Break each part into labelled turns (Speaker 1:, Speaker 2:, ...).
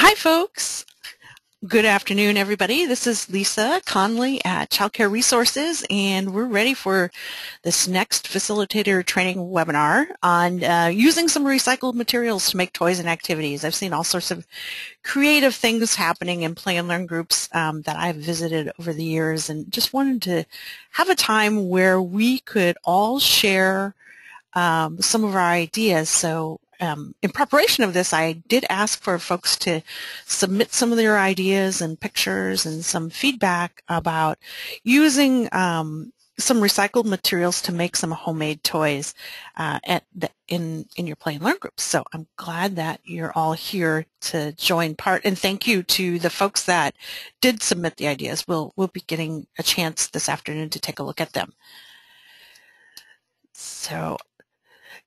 Speaker 1: Hi folks, good afternoon everybody. This is Lisa Conley at Childcare Resources, and we're ready for this next facilitator training webinar on using some recycled materials to make toys and activities. I've seen all sorts of creative things happening in play and learn groups that I've visited over the years, and just wanted to have a time where we could all share some of our ideas. So in preparation of this, I did ask for folks to submit some of their ideas and pictures and some feedback about using some recycled materials to make some homemade toys in your play and learn groups. So I'm glad that you're all here to join part, and thank you to the folks that did submit the ideas. We'll be getting a chance this afternoon to take a look at them. So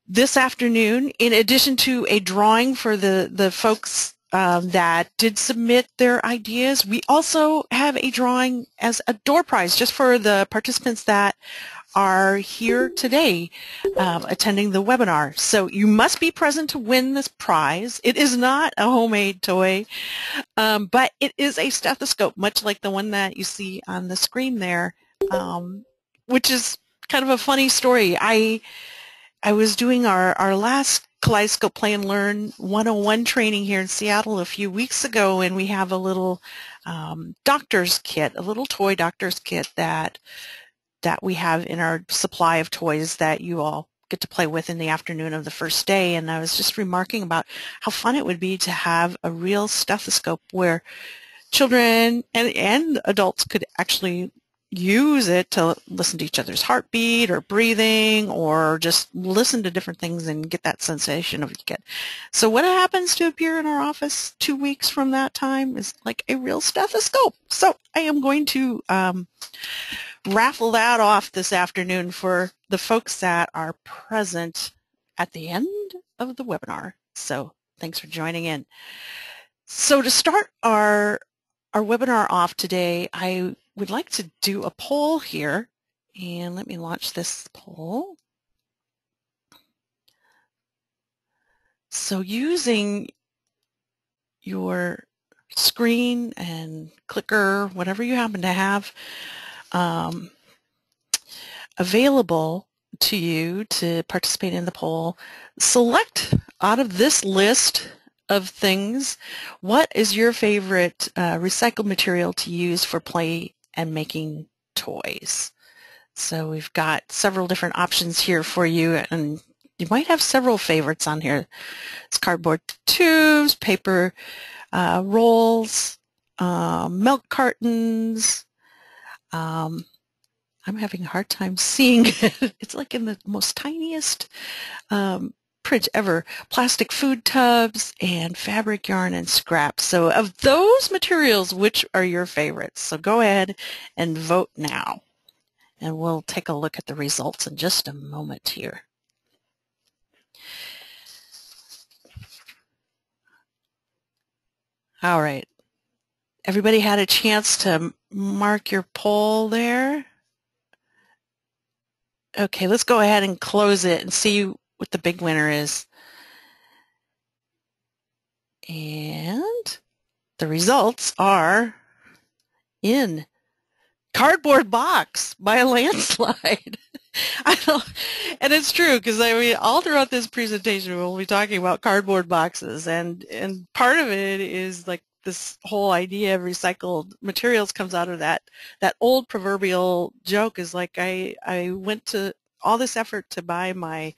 Speaker 1: this afternoon, in addition to a drawing for the folks that did submit their ideas, we also have a drawing as a door prize just for the participants that are here today attending the webinar. So you must be present to win this prize. It is not a homemade toy, but it is a stethoscope, much like the one that you see on the screen there, which is kind of a funny story. I was doing our last Kaleidoscope Play and Learn 101 training here in Seattle a few weeks ago, and we have a little doctor's kit, a little toy doctor's kit that we have in our supply of toys that you all get to play with in the afternoon of the first day. And I was just remarking about how fun it would be to have a real stethoscope where children and adults could actually use it to listen to each other's heartbeat or breathing, or just listen to different things and get that sensation of it. So what happens to appear in our office 2 weeks from that time is like a real stethoscope. So I am going to raffle that off this afternoon for the folks that are present at the end of the webinar. So thanks for joining in. So to start our webinar off today, I would like to do a poll here, and let me launch this poll. So using your screen and clicker, whatever you happen to have available to you to participate in the poll, select out of this list of things, what is your favorite recycled material to use for play and making toys? So we've got several different options here for you, and you might have several favorites on here. It's cardboard tubes, paper rolls, milk cartons. I'm having a hard time seeing it. It's like in the most tiniest print ever. Plastic food tubs and fabric yarn and scraps. So of those materials, which are your favorites? So go ahead and vote now. And we'll take a look at the results in just a moment here. All right. Everybody had a chance to mark your poll there? Okay, let's go ahead and close it and see what the big winner is. And the results are in cardboard box by a landslide. And it's true, because I mean, all throughout this presentation we'll be talking about cardboard boxes, and part of it is like this whole idea of recycled materials comes out of that old proverbial joke, is like I went to all this effort to buy my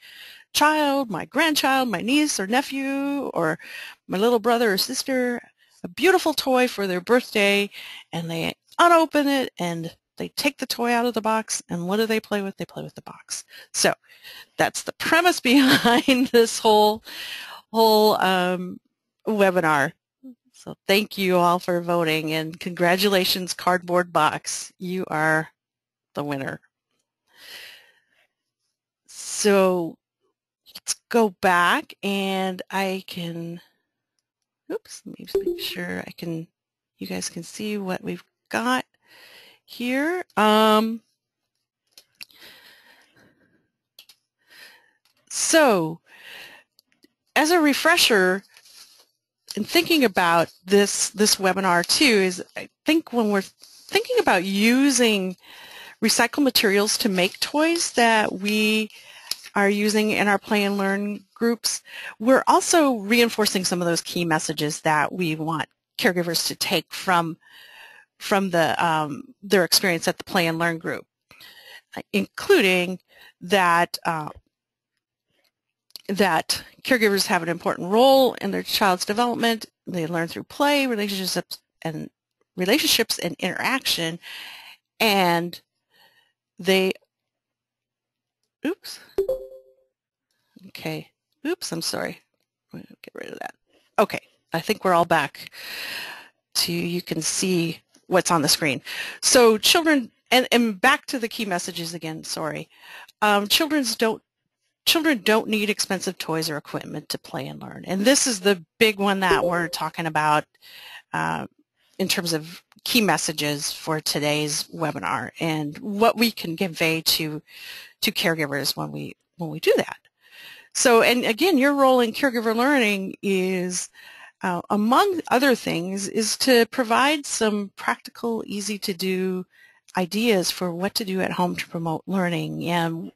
Speaker 1: child, my grandchild, my niece or nephew, or my little brother or sister a beautiful toy for their birthday, and they unopen it and they take the toy out of the box, and what do they play with? They play with the box. So that's the premise behind this whole webinar. So thank you all for voting, and congratulations, Cardboard Box. You are the winner. So let's go back, and I can, oops, let me just make sure you guys can see what we've got here. So as a refresher, in thinking about this webinar too is I think when we're thinking about using recycled materials to make toys that we are using in our play and learn groups, we're also reinforcing some of those key messages that we want caregivers to take from their experience at the play and learn group, including that that caregivers have an important role in their child's development. They learn through play, relationships and interaction, and they, I'm sorry. I'm going to get rid of that. Okay, I think we're all back to, you can see what's on the screen. So children, and back to the key messages again, sorry. Children don't need expensive toys or equipment to play and learn. And this is the big one that we're talking about in terms of key messages for today's webinar and what we can convey to caregivers when we do that. So, and again, your role in caregiver learning is, among other things, is to provide some practical, easy-to-do ideas for what to do at home to promote learning. And,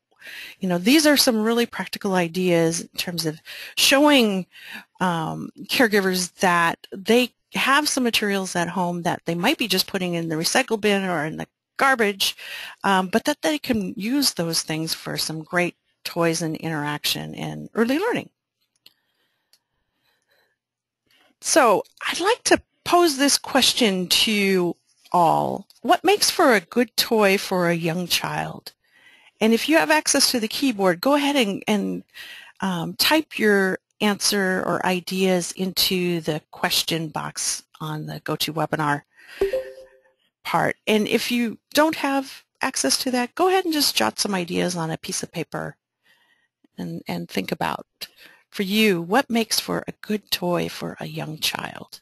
Speaker 1: you know, these are some really practical ideas in terms of showing caregivers that they have some materials at home that they might be just putting in the recycle bin or in the garbage, but that they can use those things for some great toys and interaction and early learning. So I'd like to pose this question to you all. What makes for a good toy for a young child? And if you have access to the keyboard, go ahead and type your answer or ideas into the question box on the GoToWebinar part. And if you don't have access to that, go ahead and just jot some ideas on a piece of paper and think about, for you, what makes for a good toy for a young child?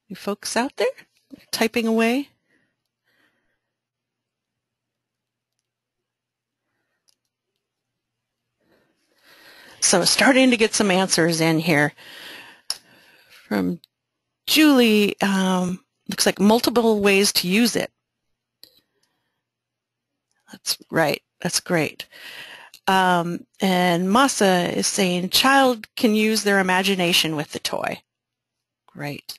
Speaker 1: You folks out there typing away? So starting to get some answers in here. From Julie, looks like multiple ways to use it. That's right. That's great. And Masa is saying child can use their imagination with the toy. Great.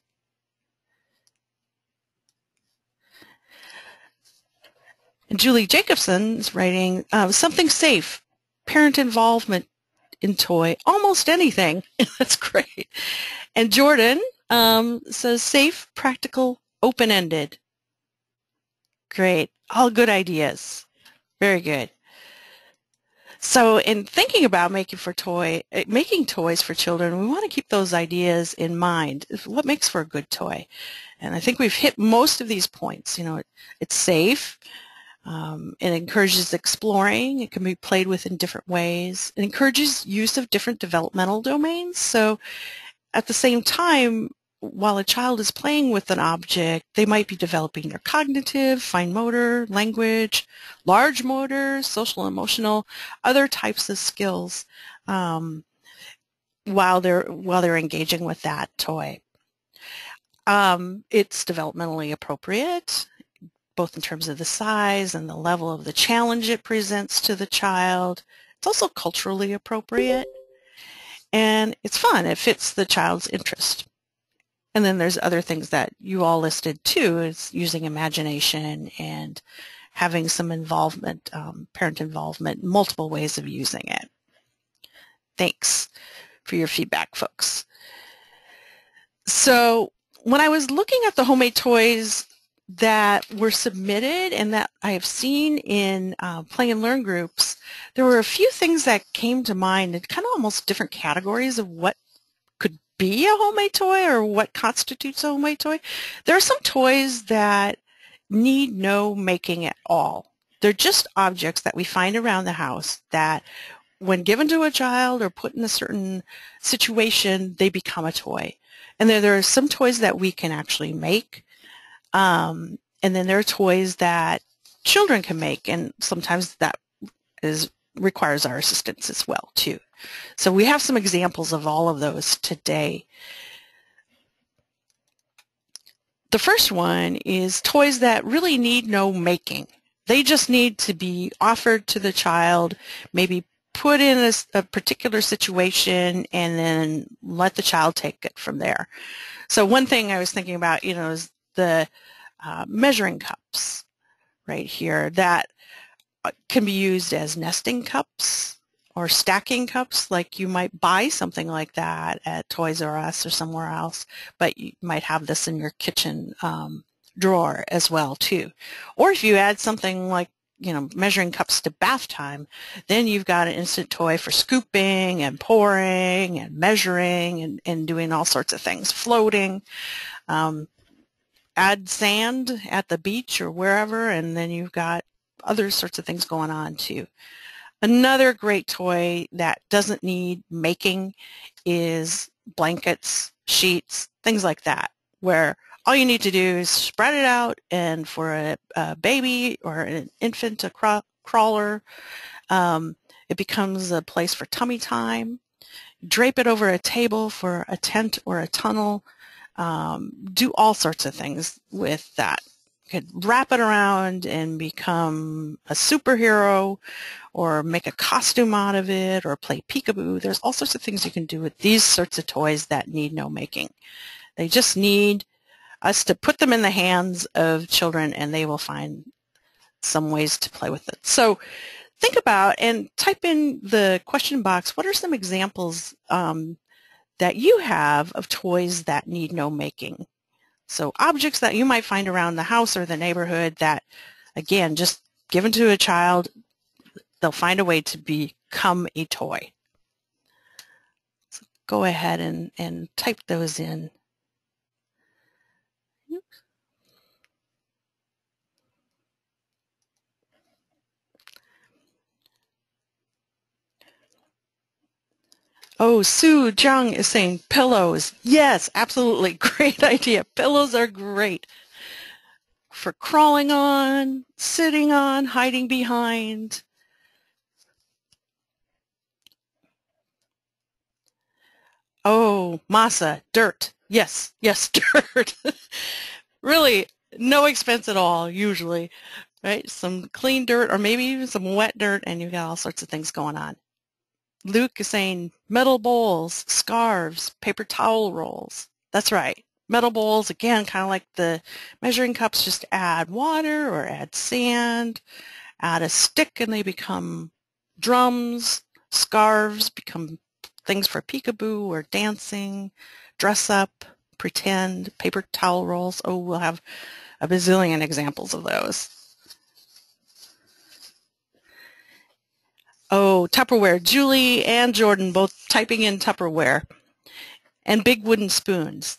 Speaker 1: And Julie Jacobson is writing something safe, parent involvement in toy, almost anything. That's great. And Jordan says safe, practical, open-ended. Great. All good ideas. Very good. So in thinking about making toys for children, we want to keep those ideas in mind. What makes for a good toy? And I think we've hit most of these points. You know, it's safe. It encourages exploring. It can be played with in different ways. It encourages use of different developmental domains. So at the same time, while a child is playing with an object, they might be developing their cognitive, fine motor, language, large motor, social, emotional, other types of skills while they're engaging with that toy. It's developmentally appropriate, both in terms of the size and the level of the challenge it presents to the child. It's also culturally appropriate, and it's fun. It fits the child's interest. And then there's other things that you all listed too, is using imagination and having some involvement, parent involvement, multiple ways of using it. Thanks for your feedback, folks. So when I was looking at the homemade toys that were submitted and that I have seen in play and learn groups, there were a few things that came to mind in kind of almost different categories of what could be a homemade toy or what constitutes a homemade toy. There are some toys that need no making at all. They're just objects that we find around the house that when given to a child or put in a certain situation, they become a toy. And there are some toys that we can actually make. And And then there are toys that children can make, and sometimes that requires our assistance as well, too. So we have some examples of all of those today. The first one is toys that really need no making. They just need to be offered to the child, maybe put in a particular situation, and then let the child take it from there. So one thing I was thinking about, is the measuring cups right here that can be used as nesting cups or stacking cups. Like you might buy something like that at Toys R Us or somewhere else, but you might have this in your kitchen drawer as well too. Or if you add something like measuring cups to bath time, then you've got an instant toy for scooping and pouring and measuring and doing all sorts of things, floating. Add sand at the beach or wherever, and then you've got other sorts of things going on too. Another great toy that doesn't need making is blankets, sheets, things like that, where all you need to do is spread it out, and for a baby or an infant, a crawler, it becomes a place for tummy time. Drape it over a table for a tent or a tunnel. Do all sorts of things with that. You could wrap it around and become a superhero, or make a costume out of it, or play peekaboo. There's all sorts of things you can do with these sorts of toys that need no making. They just need us to put them in the hands of children, and they will find some ways to play with it. So think about and type in the question box, what are some examples that you have of toys that need no making? So objects that you might find around the house or the neighborhood that, again, just given to a child, they'll find a way to become a toy. So go ahead and type those in. Oh, Sue Jung is saying pillows. Yes, absolutely. Great idea. Pillows are great for crawling on, sitting on, hiding behind. Oh, masa, dirt. Yes, yes, dirt. Really, no expense at all, usually, right? Some clean dirt or maybe even some wet dirt, and you've got all sorts of things going on. Luke is saying metal bowls, scarves, paper towel rolls. That's right. Metal bowls, again, kind of like the measuring cups, just add water or add sand, add a stick, and they become drums. Scarves become things for peekaboo or dancing, dress up, pretend. Paper towel rolls. Oh, we'll have a bazillion examples of those. Oh, Tupperware. Julie and Jordan both typing in Tupperware. And big wooden spoons.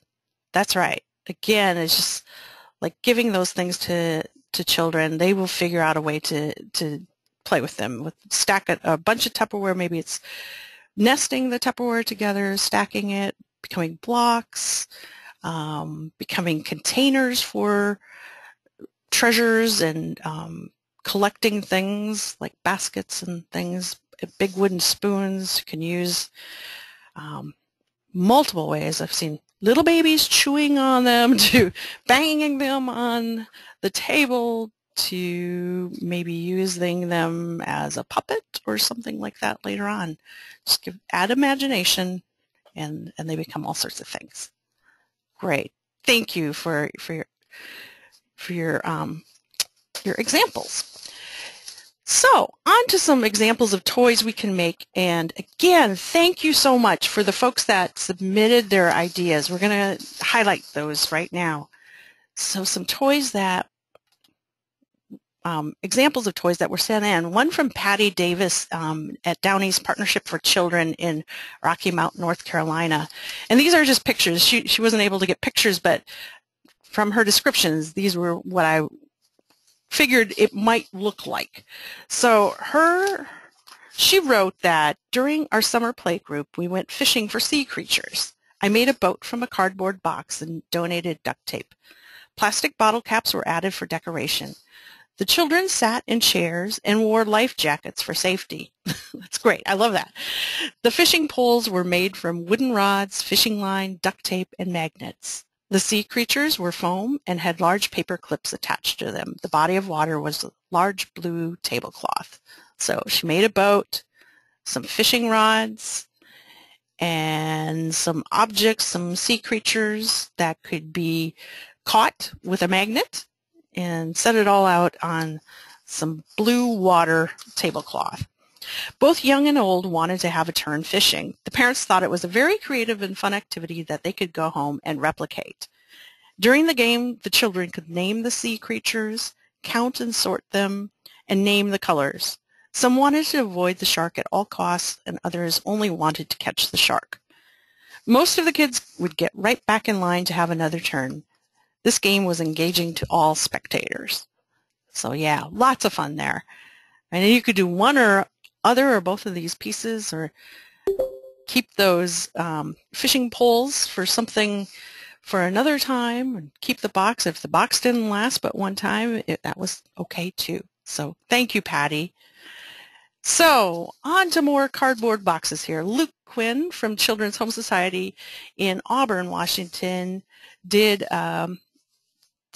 Speaker 1: That's right. Again, it's just like giving those things to children. They will figure out a way to play with them. Stack a bunch of Tupperware. Maybe it's nesting the Tupperware together, stacking it, becoming blocks, becoming containers for treasures and collecting things like baskets and things. Big wooden spoons you can use multiple ways. I've seen little babies chewing on them, to banging them on the table, to maybe using them as a puppet or something like that later on. Just add imagination, and they become all sorts of things. Great. Thank you for your examples. So, on to some examples of toys we can make, and again, thank you so much for the folks that submitted their ideas. We're going to highlight those right now. So, some toys that, examples of toys that were sent in. One from Patty Davis at Downey's Partnership for Children in Rocky Mount, North Carolina. And these are just pictures. She wasn't able to get pictures, but from her descriptions, these were what I figured it might look like. So she wrote that during our summer play group, we went fishing for sea creatures. I made a boat from a cardboard box and donated duct tape. Plastic bottle caps were added for decoration. The children sat in chairs and wore life jackets for safety. That's great. I love that. The fishing poles were made from wooden rods, fishing line, duct tape, and magnets. The sea creatures were foam and had large paper clips attached to them. The body of water was a large blue tablecloth. So she made a boat, some fishing rods, and some objects, some sea creatures that could be caught with a magnet, and set it all out on some blue water tablecloth. Both young and old wanted to have a turn fishing. The parents thought it was a very creative and fun activity that they could go home and replicate. During the game, the children could name the sea creatures, count and sort them, and name the colors. Some wanted to avoid the shark at all costs, and others only wanted to catch the shark. Most of the kids would get right back in line to have another turn. This game was engaging to all spectators. So yeah, lots of fun there. And you could do one or other or both of these pieces, or keep those fishing poles for something for another time, and keep the box. If the box didn't last but one time, that was okay too. So thank you, Patty. So on to more cardboard boxes here. Luke Quinn from Children's Home Society in Auburn, Washington, did a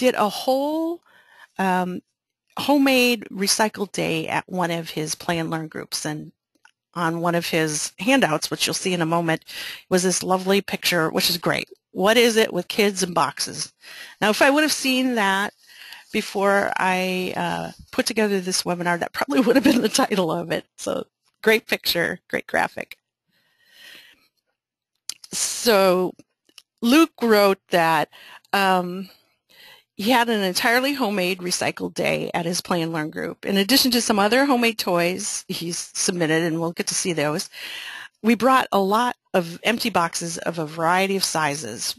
Speaker 1: whole homemade recycled day at one of his play and learn groups. And on one of his handouts, which you'll see in a moment, was this lovely picture, which is great. What is it with kids and boxes? Now, if I would have seen that before I put together this webinar, that probably would have been the title of it. So great picture, great graphic. So Luke wrote that he had an entirely homemade recycled day at his play and learn group. In addition to some other homemade toys he's submitted, and we'll get to see those, we brought a lot of empty boxes of a variety of sizes.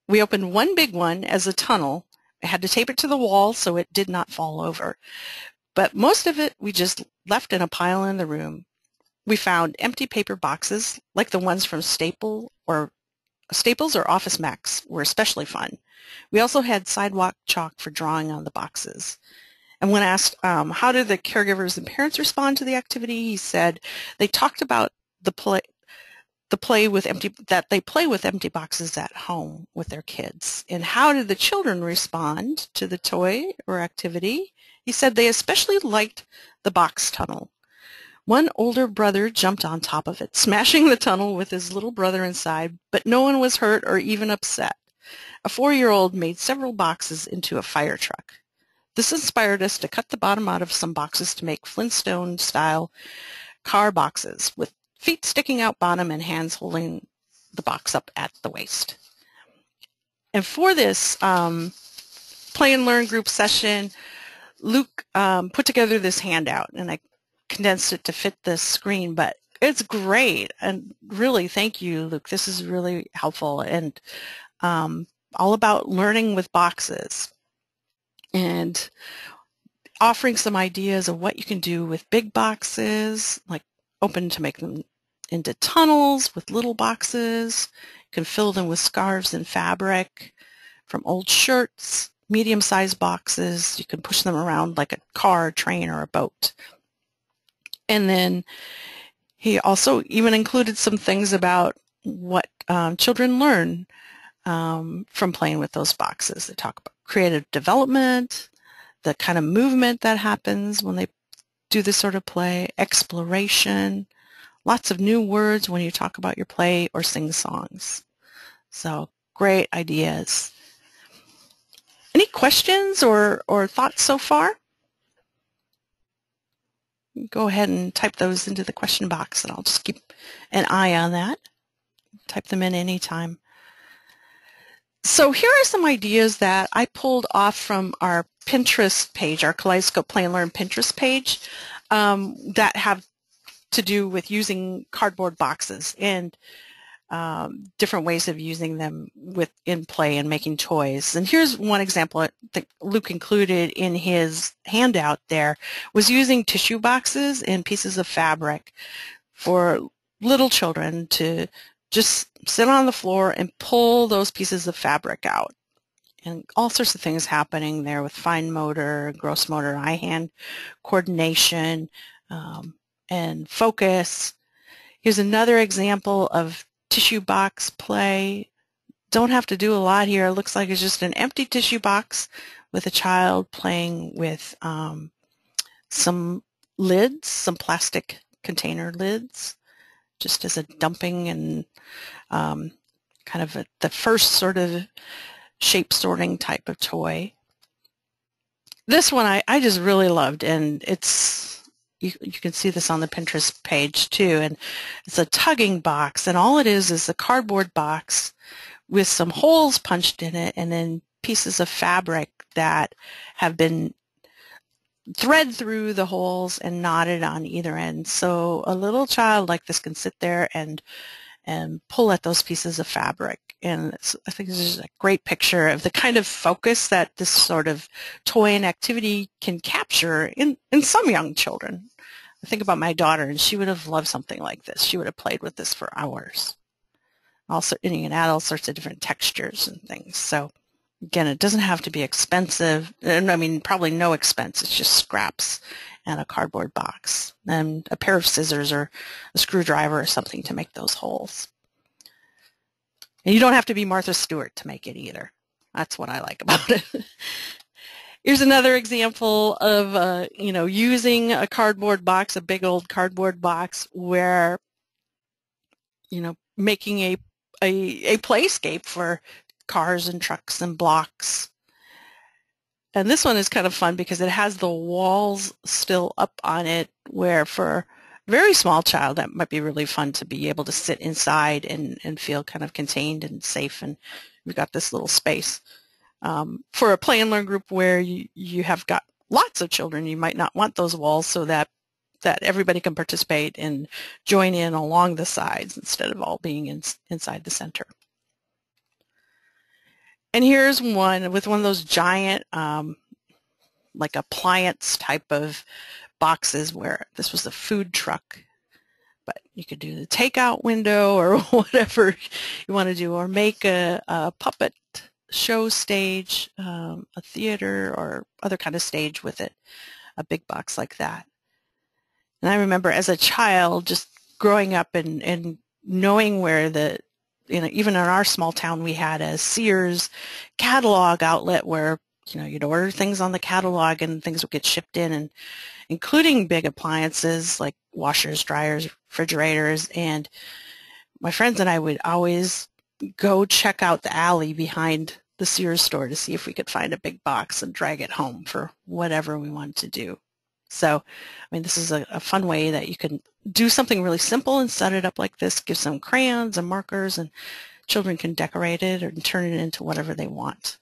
Speaker 1: We opened one big one as a tunnel. I had to tape it to the wall so it did not fall over. But most of it we just left in a pile in the room. We found empty paper boxes like the ones from Staples or Office Max were especially fun. We also had sidewalk chalk for drawing on the boxes. And when asked how did the caregivers and parents respond to the activity, he said they talked about that they play with empty boxes at home with their kids. And how did the children respond to the toy or activity? He said they especially liked the box tunnel. One older brother jumped on top of it, smashing the tunnel with his little brother inside, but no one was hurt or even upset. A 4-year-old made several boxes into a fire truck. This inspired us to cut the bottom out of some boxes to make Flintstone-style car boxes with feet sticking out bottom and hands holding the box up at the waist. And for this play and learn group session, Luke put together this handout, and I condensed it to fit this screen, but it's great. And really, thank you, Luke. This is really helpful, and all about learning with boxes and offering some ideas of what you can do with big boxes, like open to make them into tunnels with little boxes. You can fill them with scarves and fabric from old shirts, medium-sized boxes. You can push them around like a car, train, or a boat. And then he also even included some things about what children learn from playing with those boxes. They talk about creative development, the kind of movement that happens when they do this sort of play, exploration, lots of new words when you talk about your play or sing songs. So great ideas. Any questions or thoughts so far? Go ahead and type those into the question box, and I'll just keep an eye on that. Type them in anytime. So here are some ideas that I pulled off from our Pinterest page, our Kaleidoscope Play and Learn Pinterest page, that have to do with using cardboard boxes and different ways of using them in play and making toys. And here's one example that Luke included in his handout there, was using tissue boxes and pieces of fabric for little children to just sit on the floor and pull those pieces of fabric out. and all sorts of things happening there with fine motor, gross motor, eye-hand coordination, and focus. Here's another example of tissue box play. Don't have to do a lot here. It looks like it's just an empty tissue box with a child playing with some lids, some plastic container lids, just as a dumping and kind of the first sort of shape sorting type of toy. This one I just really loved, and it's you can see this on the Pinterest page too, and it's a tugging box, and all it is a cardboard box with some holes punched in it and then pieces of fabric that have been thread through the holes and knotted on either end. So a little child like this can sit there and pull at those pieces of fabric. And I think this is a great picture of the kind of focus that this sort of toy and activity can capture in some young children. I think about my daughter, and she would have loved something like this. She would have played with this for hours. Also, you can add all sorts of different textures and things. So again, it doesn't have to be expensive. I mean, probably no expense. It's just scraps and a cardboard box and a pair of scissors or a screwdriver or something to make those holes. And you don't have to be Martha Stewart to make it either. That's what I like about it. Here's another example of, using a cardboard box, a big old cardboard box, where, making a playscape for cars and trucks and blocks. And this one is kind of fun because it has the walls still up on it, where for a very small child that might be really fun to be able to sit inside and feel kind of contained and safe, and we've got this little space. For a play and learn group where you have got lots of children, you might not want those walls so that everybody can participate and join in along the sides instead of all being inside the center. And here's one with one of those giant, like appliance type of boxes where this was the food truck. But you could do the takeout window or whatever you want to do, or make a puppet show stage, a theater or other kind of stage with it, a big box like that. And I remember as a child just growing up and knowing where even in our small town, we had a Sears catalog outlet where, you'd order things on the catalog and things would get shipped in, and including big appliances like washers, dryers, refrigerators. And my friends and I would always go check out the alley behind the Sears store to see if we could find a big box and drag it home for whatever we wanted to do. So, this is a fun way that you can do something really simple and set it up like this, give some crayons and markers, and children can decorate it or turn it into whatever they want.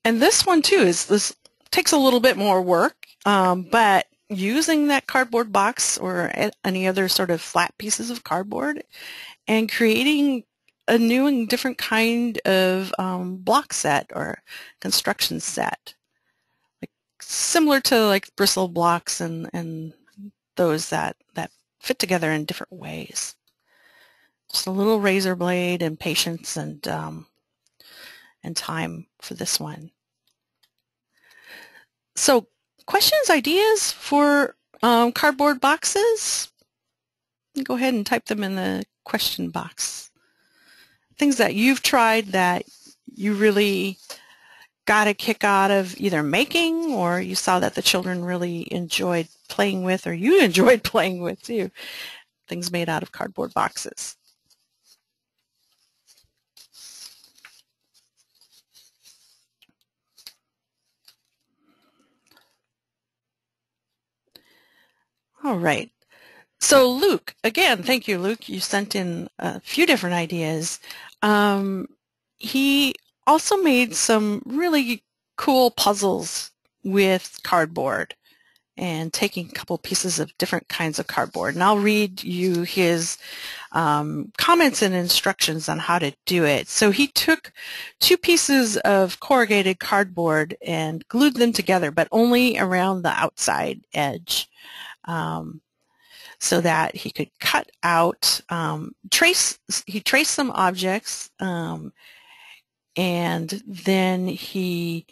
Speaker 1: And this one too this takes a little bit more work, but using that cardboard box or any other sort of flat pieces of cardboard and creating a new and different kind of block set or construction set, similar to like bristle blocks and those that fit together in different ways. Just a little razor blade and patience and time for this one. So questions, ideas for cardboard boxes? Go ahead and type them in the question box. Things that you've tried that you really got a kick out of either making, or you saw that the children really enjoyed playing with, or you enjoyed playing with too. Things made out of cardboard boxes. All right. So Luke, again, thank you, Luke. You sent in a few different ideas. He also made some really cool puzzles with cardboard and taking a couple pieces of different kinds of cardboard. And I'll read you his comments and instructions on how to do it. So he took 2 pieces of corrugated cardboard and glued them together, but only around the outside edge. so that he could cut out, he traced some objects, and then he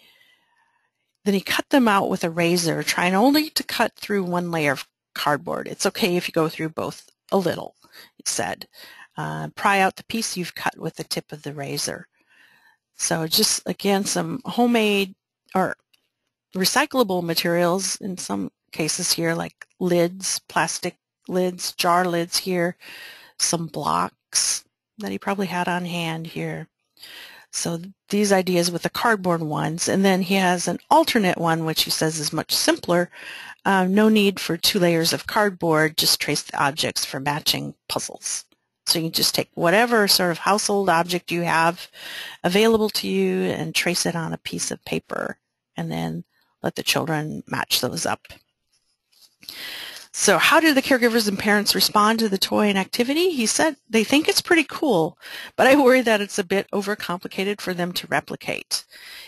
Speaker 1: cut them out with a razor, trying only to cut through one layer of cardboard. It's okay if you go through both a little, it said. Pry out the piece you've cut with the tip of the razor. So just, again, some homemade or recyclable materials in some cases here, like lids, plastic lids, jar lids here, some blocks that he probably had on hand here. So these ideas with the cardboard ones, and then he has an alternate one which he says is much simpler. No need for 2 layers of cardboard, just trace the objects for matching puzzles. So you can just take whatever sort of household object you have available to you and trace it on a piece of paper, and then let the children match those up. So how do the caregivers and parents respond to the toy and activity? He said they think it's pretty cool, but I worry that it's a bit overcomplicated for them to replicate.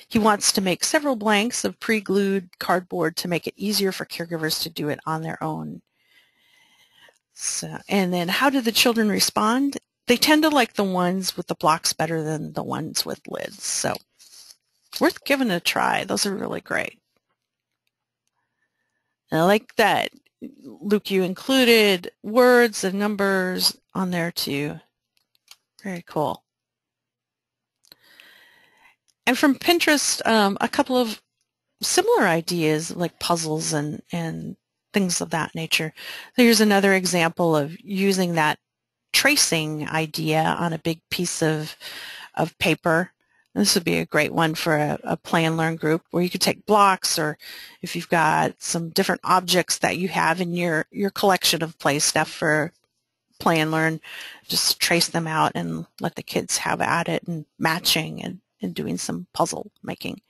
Speaker 1: He wants to make several blanks of pre-glued cardboard to make it easier for caregivers to do it on their own. So, and then how do the children respond? They tend to like the ones with the blocks better than the ones with lids. So worth giving a try. Those are really great. And I like that, Luke, you included words and numbers on there too. Very cool. And from Pinterest, a couple of similar ideas like puzzles and things of that nature. Here's another example of using that tracing idea on a big piece of paper. This would be a great one for a play and learn group where you could take blocks, or if you've got some different objects that you have in your collection of play stuff for play and learn, just trace them out and let the kids have at it and matching and doing some puzzle making.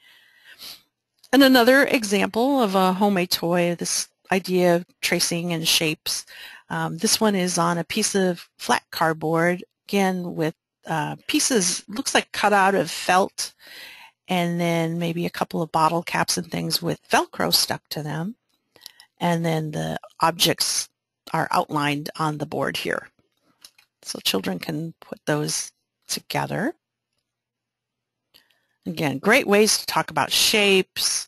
Speaker 1: And another example of a homemade toy, this idea of tracing and shapes. This one is on a piece of flat cardboard, again with pieces, looks like cut out of felt, and then maybe a couple of bottle caps and things with Velcro stuck to them. And then the objects are outlined on the board here. So children can put those together. Again, great ways to talk about shapes,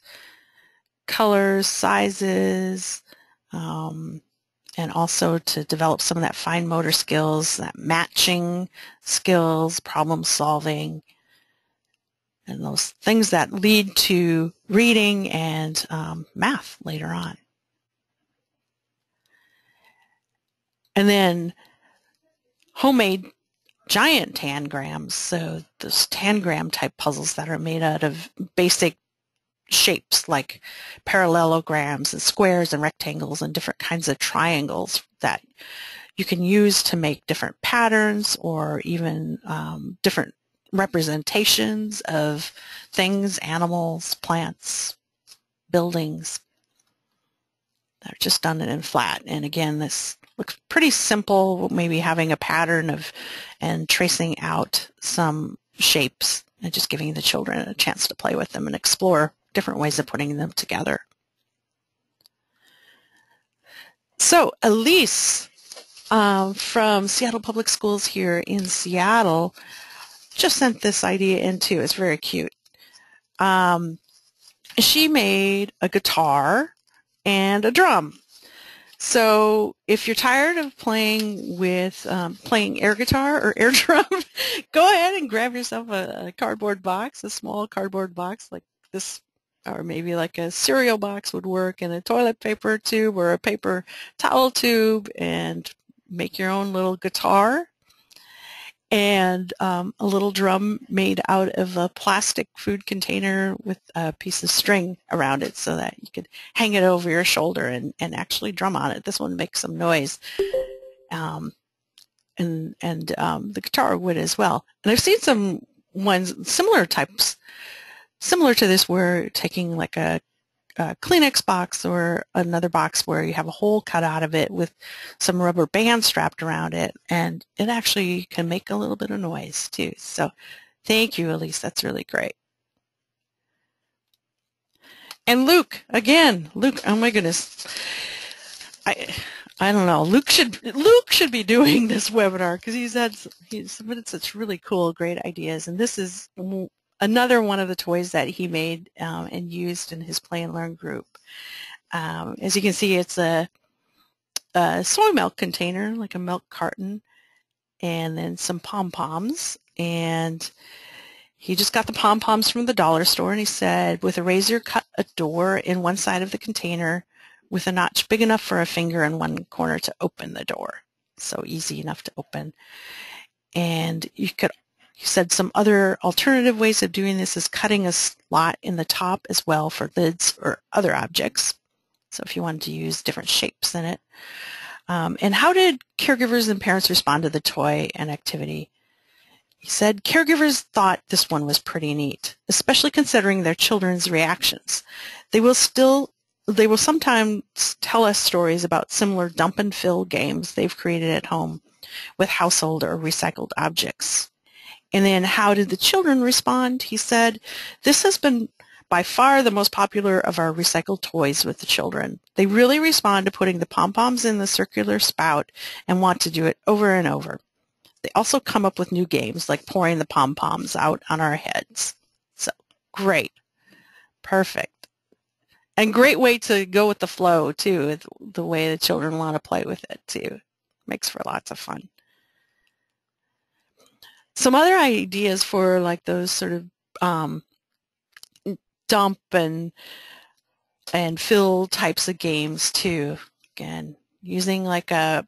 Speaker 1: colors, sizes, and also to develop some of that fine motor skills, that matching skills, problem solving, and those things that lead to reading and math later on. And then homemade giant tangrams, so those tangram type puzzles that are made out of basic shapes like parallelograms and squares and rectangles and different kinds of triangles that you can use to make different patterns or even different representations of things, animals, plants, buildings. They're just done it in flat. And again, this looks pretty simple, maybe having a pattern of and tracing out some shapes and just giving the children a chance to play with them and explore different ways of putting them together. So Elise from Seattle Public Schools here in Seattle just sent this idea in too. It's very cute. She made a guitar and a drum. So if you're tired of playing with playing air guitar or air drum, go ahead and grab yourself a cardboard box, a small cardboard box like this, or maybe like a cereal box would work, and a toilet paper tube or a paper towel tube, and make your own little guitar and a little drum made out of a plastic food container with a piece of string around it so that you could hang it over your shoulder and actually drum on it. This one makes some noise. And the guitar would as well. And I've seen some ones, similar types, similar to this, where taking like a Kleenex box or another box where you have a hole cut out of it with some rubber band strapped around it, and it actually can make a little bit of noise too. So thank you, Elise. That's really great. And Luke, again, Luke, oh my goodness. I don't know. Luke should be doing this webinar because he's submitted such really cool, great ideas. And this is another one of the toys that he made and used in his Play and Learn group. As you can see, it's a soy milk container, like a milk carton, and then some pom-poms. And he just got the pom-poms from the dollar store, and he said, with a razor, cut a door in one side of the container with a notch big enough for a finger in one corner to open the door. So easy enough to open. And he said some other alternative ways of doing this is cutting a slot in the top as well for lids or other objects. So if you wanted to use different shapes in it. And how did caregivers and parents respond to the toy and activity? He said caregivers thought this one was pretty neat, especially considering their children's reactions. They will sometimes tell us stories about similar dump and fill games they've created at home with household or recycled objects. And then how did the children respond? He said, this has been by far the most popular of our recycled toys with the children. They really respond to putting the pom-poms in the circular spout and want to do it over and over. They also come up with new games like pouring the pom-poms out on our heads. So great. Perfect. And great way to go with the flow, too, the way the children want to play with it, too. Makes for lots of fun. Some other ideas for like those sort of dump and fill types of games, too. Again, using like a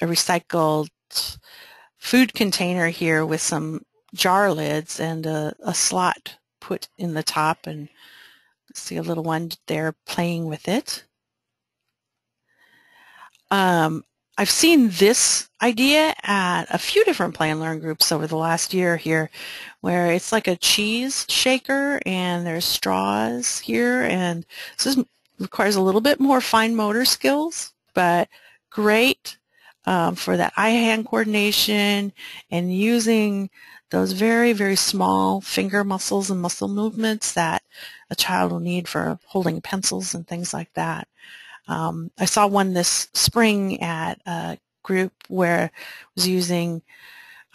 Speaker 1: recycled food container here with some jar lids and a slot put in the top, and see a little one there playing with it. I've seen this idea at a few different Play and Learn groups over the last year here, where it's like a cheese shaker and there's straws here, and this requires a little bit more fine motor skills, but great for that eye-hand coordination and using those very, very small finger muscles and muscle movements that a child will need for holding pencils and things like that. I saw one this spring at a group where I was using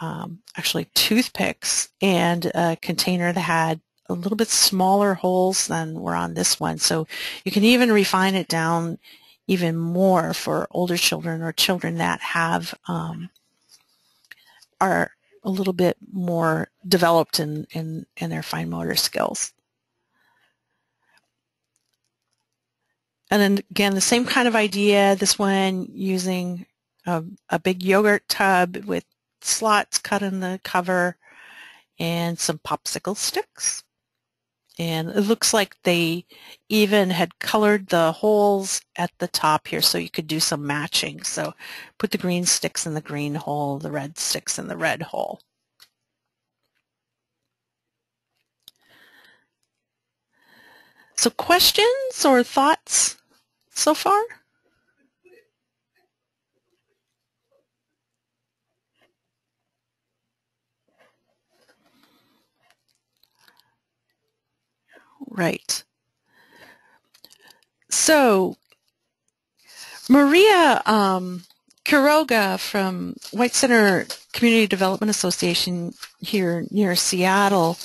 Speaker 1: actually toothpicks and a container that had a little bit smaller holes than were on this one. So you can even refine it down even more for older children or children that have are a little bit more developed in their fine motor skills. And then again, the same kind of idea, this one using a big yogurt tub with slots cut in the cover and some popsicle sticks. And it looks like they even had colored the holes at the top here so you could do some matching. So put the green sticks in the green hole, the red sticks in the red hole. So questions or thoughts so far? Right. So Maria Quiroga from White Center Community Development Association here near Seattle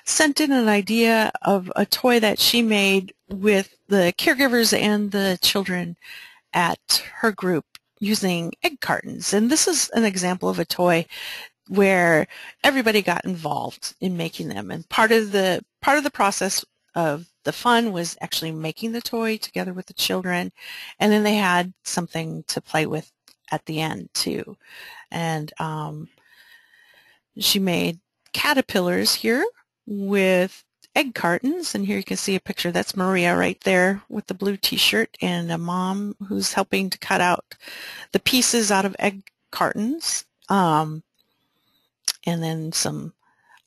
Speaker 1: sent in an idea of a toy that she made with the caregivers and the children at her group using egg cartons. And this is an example of a toy where everybody got involved in making them. And part of the process of the fun was actually making the toy together with the children. And then they had something to play with at the end too. And she made caterpillars here with egg cartons, and here you can see a picture. That's Maria right there with the blue t-shirt, and a mom who's helping to cut out the pieces out of egg cartons, and then some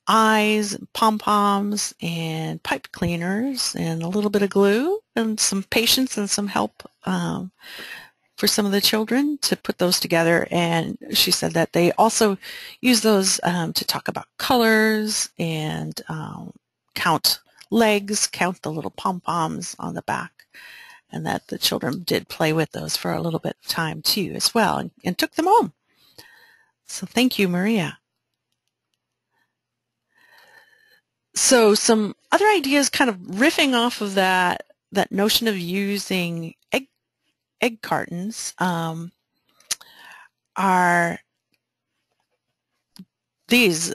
Speaker 1: eyes, pom-poms, and pipe cleaners, and a little bit of glue, and some patience and some help for some of the children to put those together. And she said that they also use those to talk about colors and count legs, count the little pom-poms on the back. and that the children did play with those for a little bit of time too as well, and took them home. So thank you, Maria. So some other ideas kind of riffing off of that notion of using egg cartons are these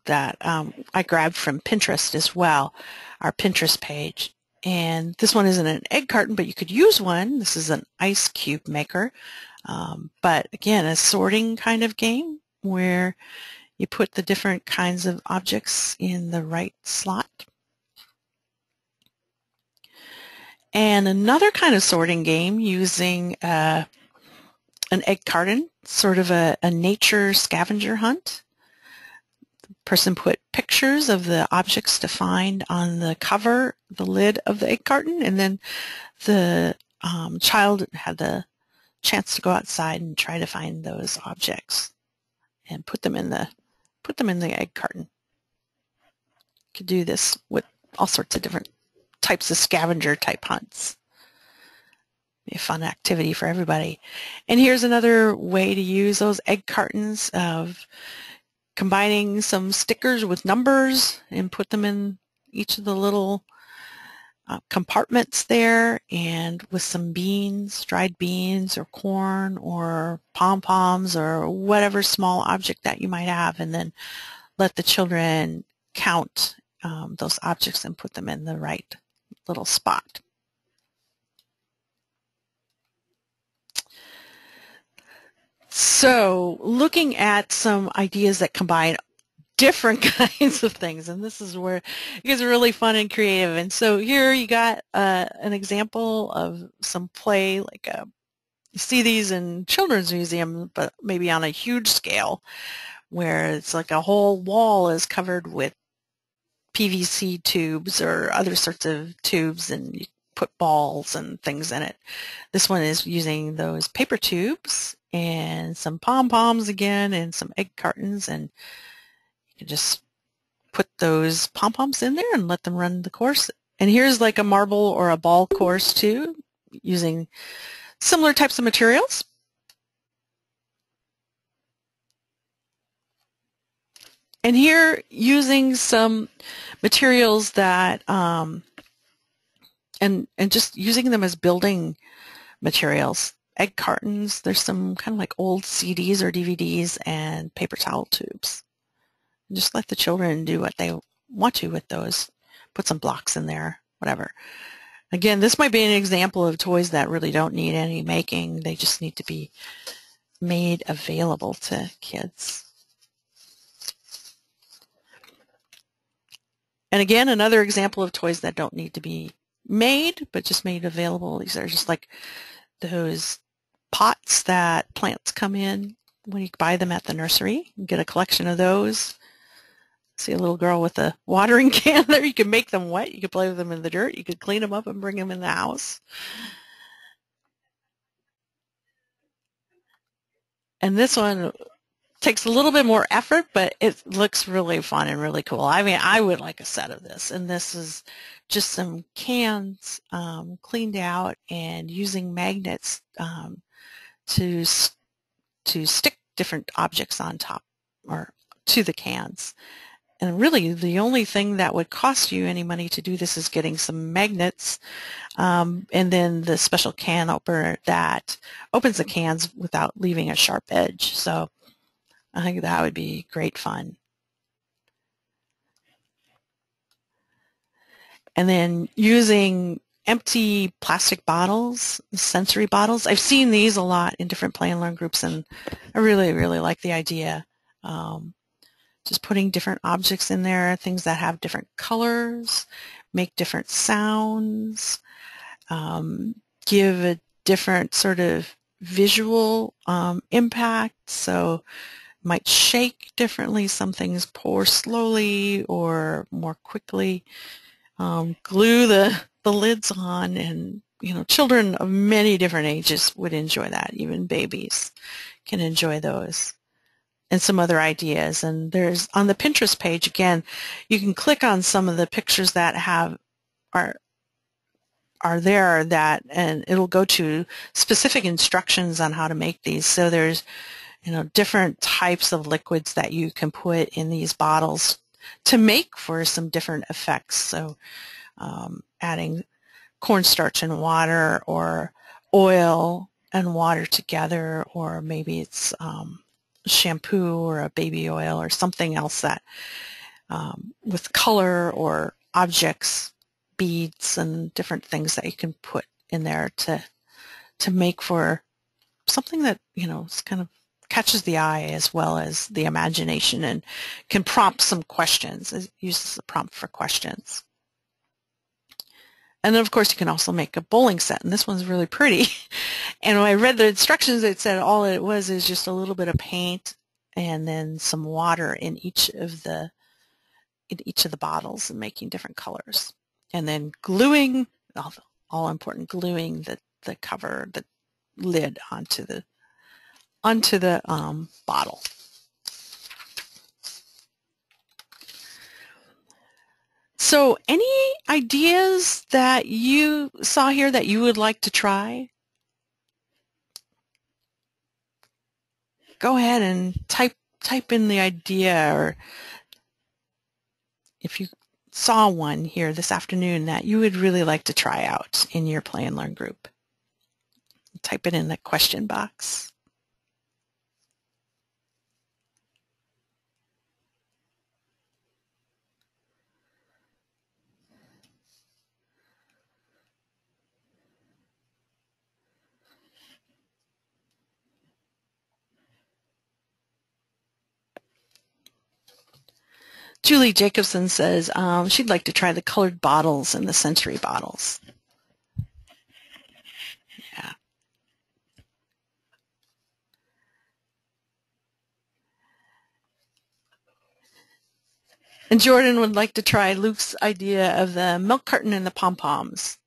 Speaker 1: that I grabbed from Pinterest as well, our Pinterest page. And this one isn't an egg carton, but you could use one. This is an ice cube maker. But again, a sorting kind of game where you put the different kinds of objects in the right slot. And another kind of sorting game using an egg carton, sort of a nature scavenger hunt. The person put pictures of the objects to find on the cover, the lid of the egg carton, and then the child had the chance to go outside and try to find those objects and put them in the egg carton. You could do this with all sorts of different types of scavenger type hunts. Be a fun activity for everybody. And here's another way to use those egg cartons of combining some stickers with numbers and put them in each of the little compartments there, and with some beans, dried beans or corn or pom-poms or whatever small object that you might have, and then let the children count those objects and put them in the right little spot. So looking at some ideas that combine different kinds of things, and this is where it gets really fun and creative. And so here you got an example of some play, like you see these in children's museums, but maybe on a huge scale, where it's like a whole wall is covered with PVC tubes or other sorts of tubes, and you put balls and things in it. This one is using those paper tubes and some pom-poms again and some egg cartons, and you can just put those pom-poms in there and let them run the course. And here's like a marble or a ball course too, using similar types of materials. And here, using some materials that, and just using them as building materials. Egg cartons, there's some kind of like old CDs or DVDs, and paper towel tubes. And just let the children do what they want to with those. Put some blocks in there, whatever. Again, this might be an example of toys that really don't need any making. They just need to be made available to kids. And again, another example of toys that don't need to be made, but just made available. These are just like those pots that plants come in when you buy them at the nursery. You get a collection of those. See a little girl with a watering can there. You can make them wet. You could play with them in the dirt. You could clean them up and bring them in the house. And this one takes a little bit more effort, but it looks really fun and really cool. I mean, I would like a set of this. And this is just some cans cleaned out and using magnets to stick different objects on top or to the cans. And really, the only thing that would cost you any money to do this is getting some magnets and then the special can opener that opens the cans without leaving a sharp edge. So I think that would be great fun. And then using empty plastic bottles, sensory bottles. I've seen these a lot in different play and learn groups, and I really, really like the idea. Just putting different objects in there, things that have different colors, make different sounds, give a different sort of visual impact. So might shake differently. Some things pour slowly or more quickly. Glue the lids on, and children of many different ages would enjoy that. Even babies can enjoy those. And some other ideas. And there's on the Pinterest page again, you can click on some of the pictures that are are there that, and it'll go to specific instructions on how to make these. So there's, different types of liquids that you can put in these bottles to make for some different effects. So adding cornstarch and water, or oil and water together, or maybe it's shampoo or a baby oil or something else that with color or objects, beads and different things that you can put in there to make for something that kind of catches the eye as well as the imagination, and can prompt some questions. It uses the prompt for questions. And then, of course, you can also make a bowling set, and this one's really pretty. And when I read the instructions, it said all it was is just a little bit of paint and then some water in each of the bottles, and making different colors, and then gluing, all important, gluing the cover, the lid onto the bottle. So any ideas that you saw here that you would like to try? Go ahead and type in the idea, or if you saw one here this afternoon that you would really like to try out in your Play and Learn group. Type it in the question box. Julie Jacobson says she'd like to try the colored bottles and the sensory bottles. Yeah. And Jordan would like to try Luke's idea of the milk carton and the pom-poms.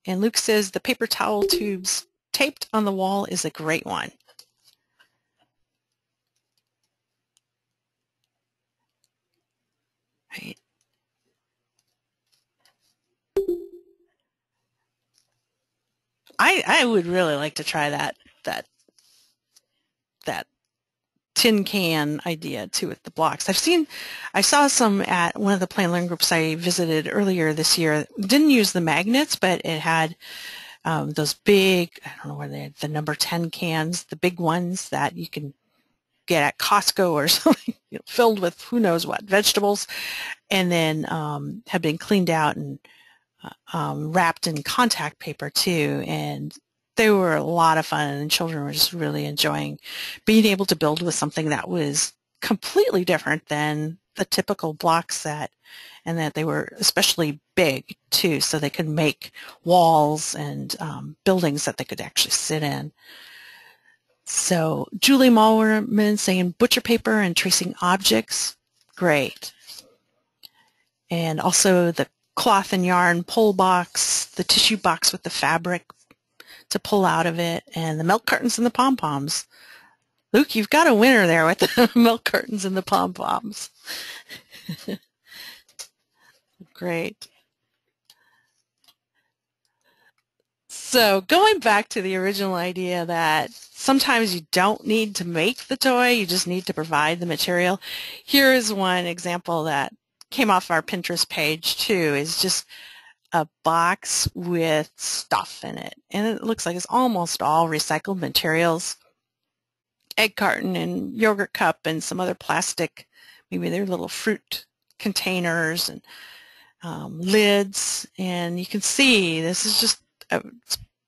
Speaker 1: And Luke says the paper towel tubes taped on the wall is a great one. Right. I would really like to try that tin can idea too with the blocks. I saw some at one of the Play and Learn groups I visited earlier this year. Didn't use the magnets, but it had those big, I don't know where they had, the number 10 cans, the big ones that you can get at Costco or something, filled with who knows what, vegetables, and then have been cleaned out and wrapped in contact paper too, and they were a lot of fun, and children were just really enjoying being able to build with something that was completely different than the typical block set, and that they were especially big too, so they could make walls and buildings that they could actually sit in. So Julie Mallerman saying butcher paper and tracing objects, great. And also the cloth and yarn pull box, the tissue box with the fabric to pull out of it, and the milk cartons and the pom-poms. Luke, you've got a winner there with the milk cartons and the pom-poms. Great. So going back to the original idea that sometimes you don't need to make the toy, you just need to provide the material. Here is one example that came off our Pinterest page too, is just a box with stuff in it. And it looks like it's almost all recycled materials. Egg carton and yogurt cup and some other plastic, maybe they're little fruit containers and lids. And you can see this is just a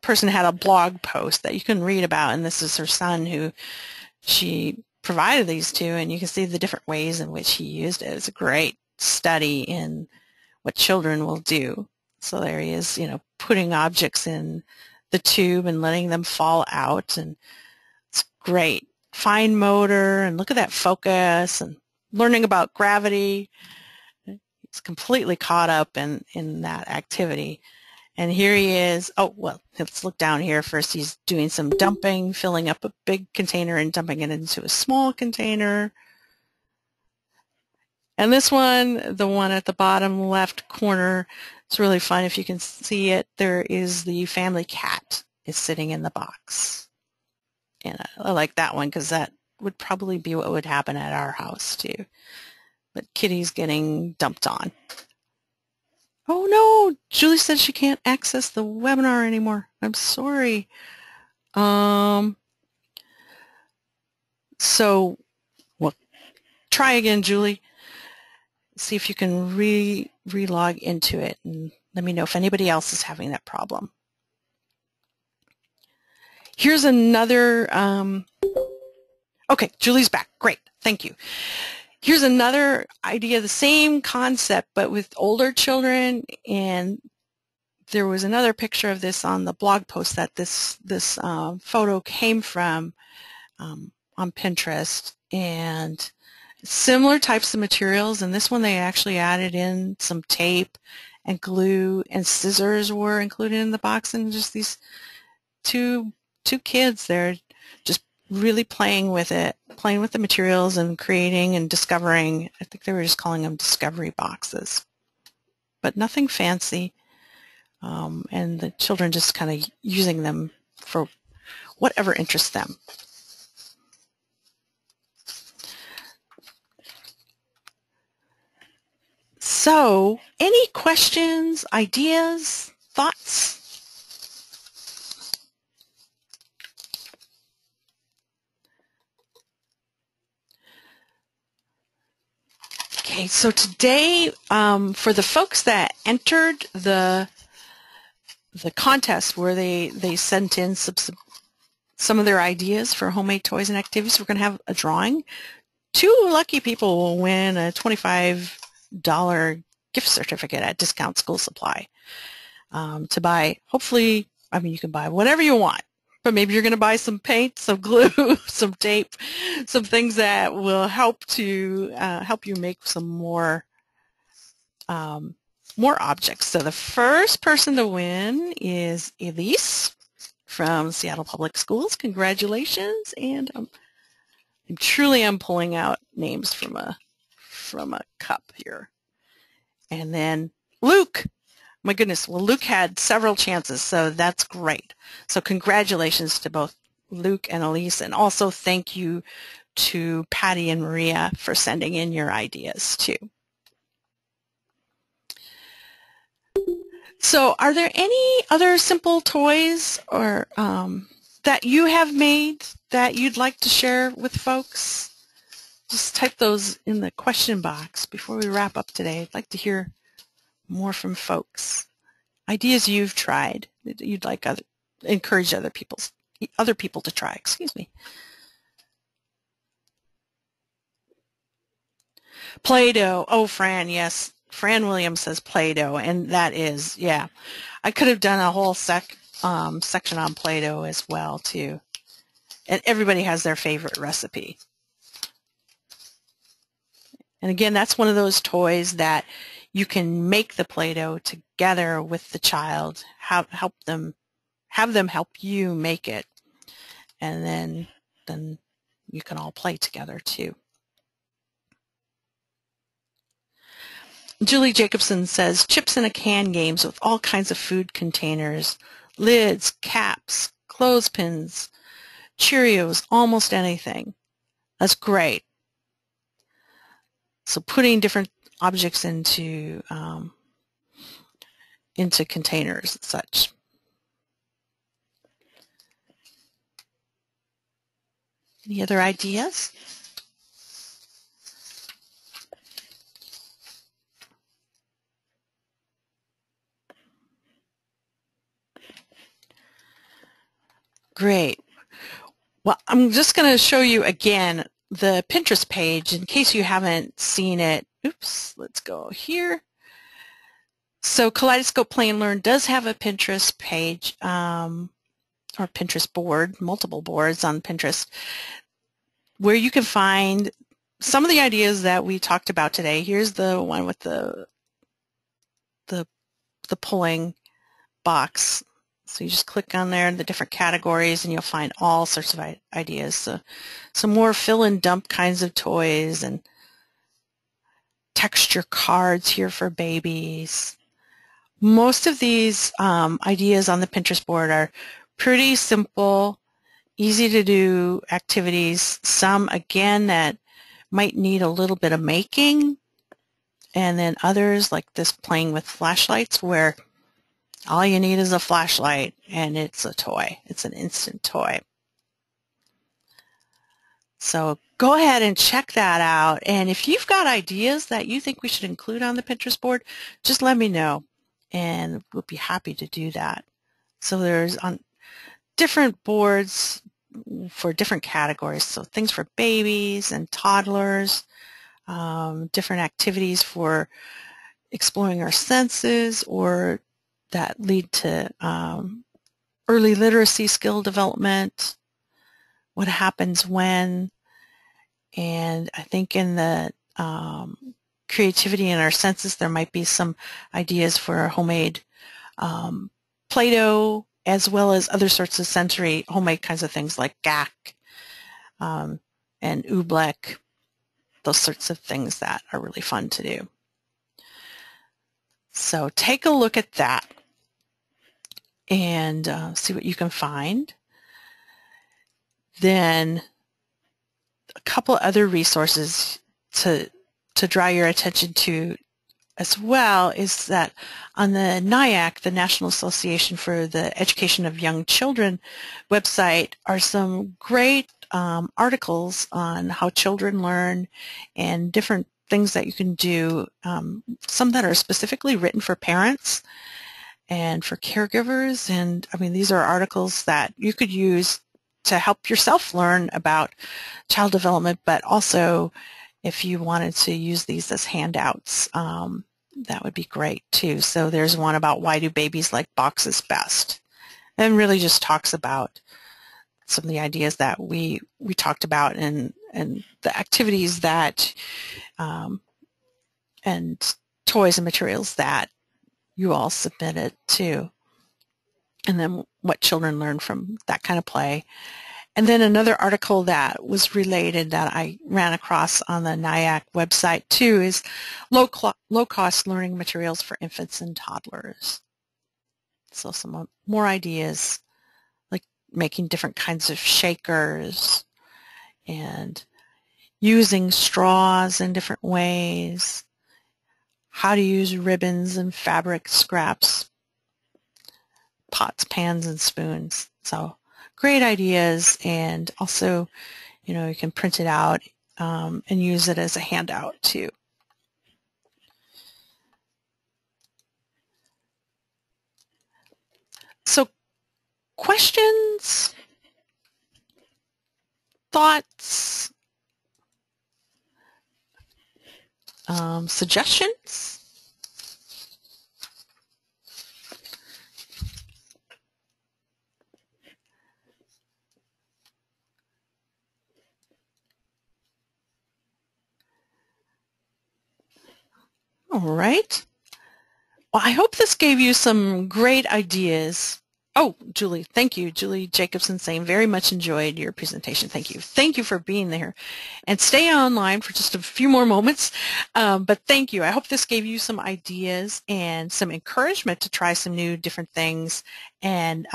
Speaker 1: person had a blog post that you can read about, and this is her son who she provided these to, and you can see the different ways in which he used it. It's a great study in what children will do. So there he is, putting objects in the tube and letting them fall out, and it's great. Fine motor, and look at that focus, and learning about gravity. He's completely caught up in that activity. And here he is. Oh, well, let's look down here first. He's doing some dumping, filling up a big container and dumping it into a small container. And this one, the one at the bottom left corner, It's really fun if you can see it. There is the family cat is sitting in the box. And I like that one because that would probably be what would happen at our house too. But Kitty's getting dumped on. Oh no, Julie said she can't access the webinar anymore. I'm sorry. So, well, try again, Julie. See if you can re-log into it and let me know if anybody else is having that problem. Here's another, okay, Julie's back. Great, thank you. Here's another idea, the same concept, but with older children, and there was another picture of this on the blog post that this photo came from on Pinterest, and similar types of materials, and this one they actually added in some tape and glue, and scissors were included in the box, and just these two kids there just really playing with it, playing with the materials and creating and discovering. I think they were just calling them discovery boxes, but nothing fancy, and the children just kind of using them for whatever interests them. So, any questions, ideas, thoughts? Okay, so today, for the folks that entered the contest where they sent in some of their ideas for homemade toys and activities, we're going to have a drawing. 2 lucky people will win a $25 gift certificate at Discount School Supply to buy, hopefully, I mean, you can buy whatever you want, but maybe you're going to buy some paint, some glue, some tape, some things that will help to help you make some more objects. So the first person to win is Elise from Seattle Public Schools. Congratulations! And I'm pulling out names from a cup here. And then Luke. My goodness, well, Luke had several chances, so that's great. So congratulations to both Luke and Elise, and also thank you to Patty and Maria for sending in your ideas too. So are there any other simple toys or that you have made that you'd like to share with folks? Just type those in the question box before we wrap up today. I'd like to hear more from folks. Ideas you've tried that you'd like encourage other people to try. Excuse me. Play-Doh. Oh, Fran, yes. Fran Williams says Play-Doh, and that is, yeah. I could have done a whole section on Play-Doh as well, too. And everybody has their favorite recipe. And again, that's one of those toys that you can make the Play-Doh together with the child, have them help you make it, and then you can all play together too. Julie Jacobson says chips in a can games with all kinds of food containers, lids, caps, clothespins, Cheerios, almost anything. That's great. So putting different objects into containers and such. Any other ideas? Great. Well, I'm just going to show you again the Pinterest page in case you haven't seen it. Oops, let's go here. So Kaleidoscope Play Learn does have a Pinterest page or Pinterest board, multiple boards on Pinterest, where you can find some of the ideas that we talked about today. Here's the one with the pulling box. So you just click on there, the different categories, and you'll find all sorts of ideas. So some more fill and dump kinds of toys and texture cards here for babies. Most of these ideas on the Pinterest board are pretty simple, easy to do activities. Some, again, that might need a little bit of making, and then others like this playing with flashlights where all you need is a flashlight and it's a toy. It's an instant toy. So go ahead and check that out. And if you've got ideas that you think we should include on the Pinterest board, just let me know and we'll be happy to do that. So there's on different boards for different categories. So things for babies and toddlers, different activities for exploring our senses or that lead to early literacy skill development, what happens when, and I think in the creativity in our senses there might be some ideas for homemade PlayDoh as well as other sorts of sensory homemade kinds of things like GAC and oobleck, those sorts of things that are really fun to do. So take a look at that and see what you can find. Then a couple other resources to draw your attention to as well is that on the NIAC, the National Association for the Education of Young Children website, are some great articles on how children learn and different things that you can do, some that are specifically written for parents and for caregivers. And I mean, these are articles that you could use to help yourself learn about child development, but also if you wanted to use these as handouts, that would be great too. So there's one about why do babies like boxes best, and really just talks about some of the ideas that we talked about and the activities that and toys and materials that you all submitted too, and then what children learn from that kind of play. And then another article that was related that I ran across on the NIAC website too is low-cost learning materials for infants and toddlers. So some more ideas like making different kinds of shakers and using straws in different ways, how to use ribbons and fabric scraps, pots, pans, and spoons. So great ideas, and also, you know, you can print it out and use it as a handout too. So questions, thoughts, suggestions? All right. Well, I hope this gave you some great ideas. Oh, Julie, thank you. Julie Jacobson saying, very much enjoyed your presentation. Thank you. Thank you for being there. And stay online for just a few more moments. But thank you. I hope this gave you some ideas and some encouragement to try some new different things. And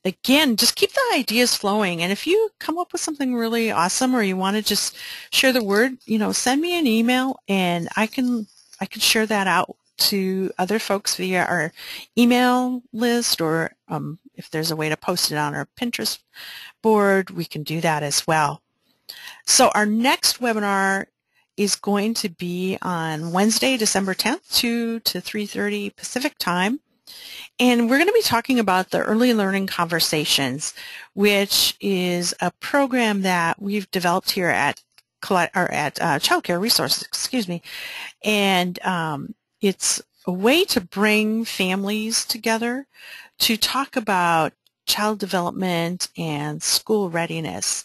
Speaker 1: again, just keep the ideas flowing. And if you come up with something really awesome or you want to just share the word, you know, send me an email and I can share that out to other folks via our email list, or if there's a way to post it on our Pinterest board, we can do that as well. So our next webinar is going to be on Wednesday, December 10th, 2 to 3:30 Pacific time. And we're going to be talking about the Early Learning Conversations, which is a program that we've developed here at Child Care Resources, excuse me. And it's a way to bring families together to talk about child development and school readiness.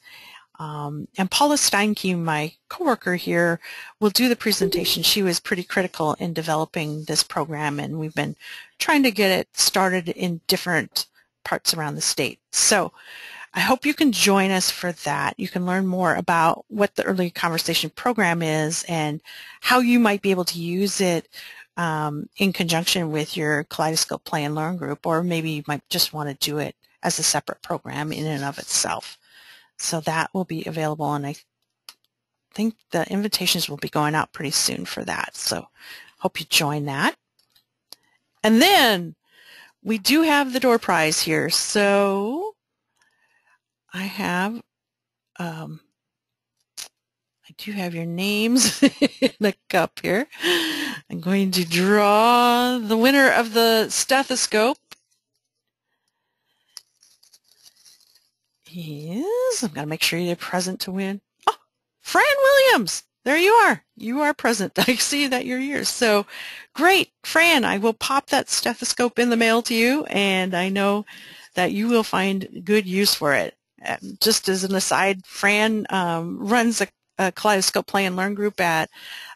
Speaker 1: And Paula Steinke, my coworker here, will do the presentation. She was pretty critical in developing this program, and we've been trying to get it started in different parts around the state. So I hope you can join us for that. You can learn more about what the Early Conversation program is and how you might be able to use it in conjunction with your Kaleidoscope Play and Learn group, or maybe you might just want to do it as a separate program in and of itself. So that will be available, and I think the invitations will be going out pretty soon for that. So hope you join that. And then we do have the door prize here. So I have, I do have your names in the cup here. I'm going to draw the winner of the stethoscope. Yes, I've got to make sure you're present to win. Oh, Fran Williams, there you are. You are present. I see that you're here. So great, Fran, I will pop that stethoscope in the mail to you, and I know that you will find good use for it. Just as an aside, Fran runs a Kaleidoscope Play and Learn group at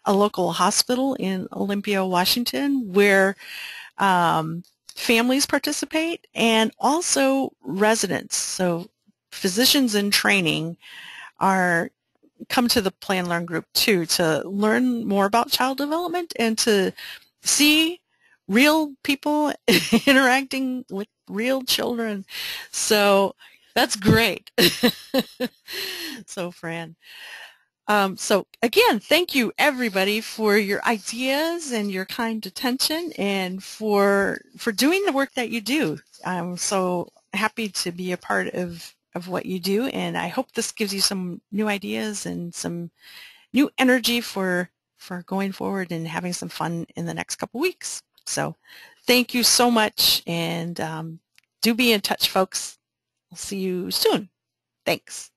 Speaker 1: a local hospital in Olympia, Washington, where families participate and also residents. So physicians in training come to the Play and Learn group too, to learn more about child development and to see real people interacting with real children. So that's great. So Fran. So again, thank you everybody for your ideas and your kind attention, and for doing the work that you do. I'm so happy to be a part of what you do, and I hope this gives you some new ideas and some new energy for going forward and having some fun in the next couple weeks. So thank you so much, and do be in touch, folks. I'll see you soon. Thanks.